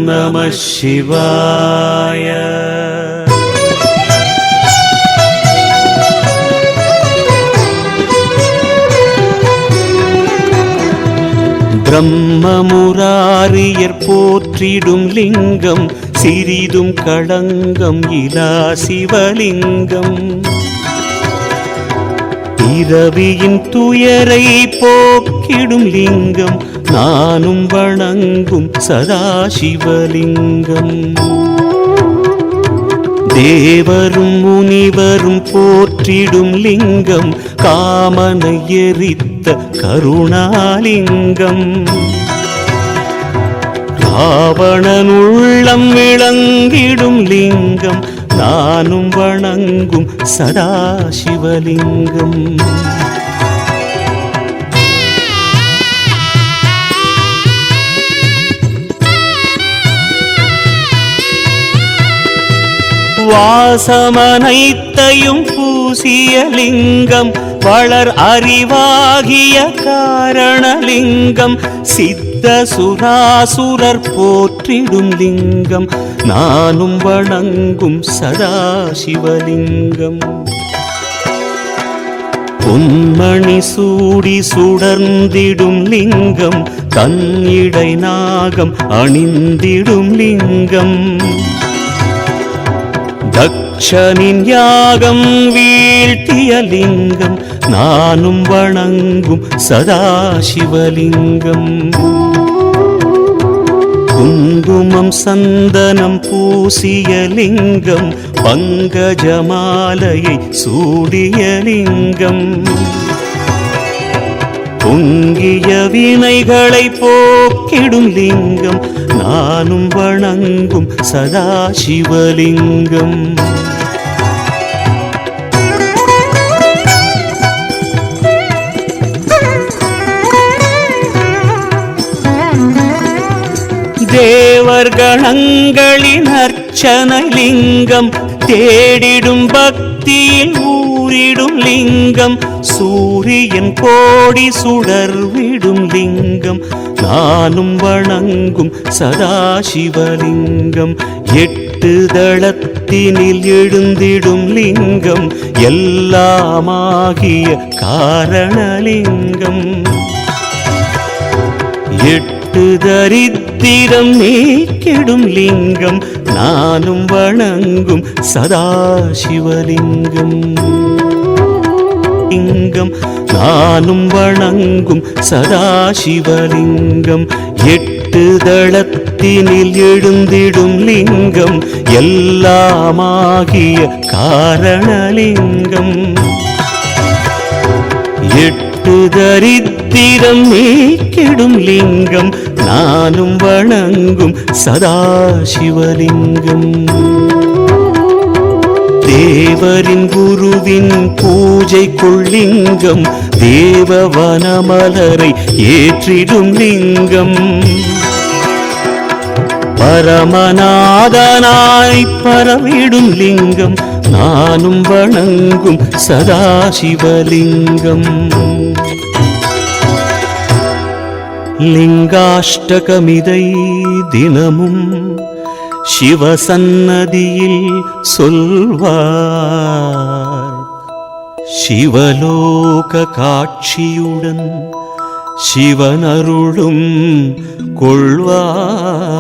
நமः சிவாய. பிரம்மமுராரியர் போற்றிடும் லிங்கம், சிறிதும் களங்கம் இலா சிவலிங்கம். பிறவியின் துயரை போக்கிடும் லிங்கம், நானும் வணங்கும் சதாசிவலிங்கம். தேவரும் முனிவரும் போற்றிடும் லிங்கம், காமனை எரித்த கருணாலிங்கம். ராவணன் உள்ளம் விளங்கிடும் லிங்கம், நானும் வணங்கும் சதாசிவலிங்கம். வாசமனைத்தையும் பூசிய லிங்கம், வளர் அறிவாகிய காரணலிங்கம். சித்த சுராசுரர் போற்றிடும் லிங்கம், நானும் வணங்கும் சதாசிவலிங்கம். பொன்மணி சூடி சுடர்ந்திடும் லிங்கம், தன்னிடை நாகம் அணிந்திடும் லிங்கம். தக்ஷனின் யாகம் வீழ்த்திய லிங்கம், நானும் வணங்கும் சதாசிவலிங்கம். குங்குமம் சந்தனம் பூசிய லிங்கம், பங்கஜமாலையை சூடிய லிங்கம். பொங்கிய வினைகளை போக்கிடும் லிங்கம், நானும் வணங்கும் சதாசிவலிங்கம். தேவர் கணங்களின் அர்ச்சனை லிங்கம், தேடிடும் பக்தியில் ஊறிடும் லிங்கம். சூரியன் கோடி சுடர்விடும் லிங்கம், நானும் வணங்கும் சதாசிவலிங்கம். எட்டு தளத்தினில் எழுந்திடும் லிங்கம், எல்லாமாகிய காரணலிங்கம். எட்டு தரித்திரம் நீக்கிடும் லிங்கம், நானும் வணங்கும் சதாசிவலிங்கம். லிங்கம், நானும் வணங்கும் சதாசிவலிங்கம். எட்டு தளத்தினில் எழுந்திடும் லிங்கம், எல்லாமாகிய காரணலிங்கம். எட்டு தரித்திரம் நீக்கிடும் லிங்கம், நானும் வணங்கும் சதாசிவலிங்கம். தேவரின் குருவின் பூஜை கொள்ளிங்கம், தேவவனமலரை ஏற்றிடும் லிங்கம். பரமநாதனாய் பரவிடும் லிங்கம், நானும் வணங்கும் சதாசிவலிங்கம். லிங்காஷ்டகமிதை தினமும் சிவசன்னதியில் சொல்வார். சிவலோக காட்சியுடன் சிவனருளும் கொள்வார்.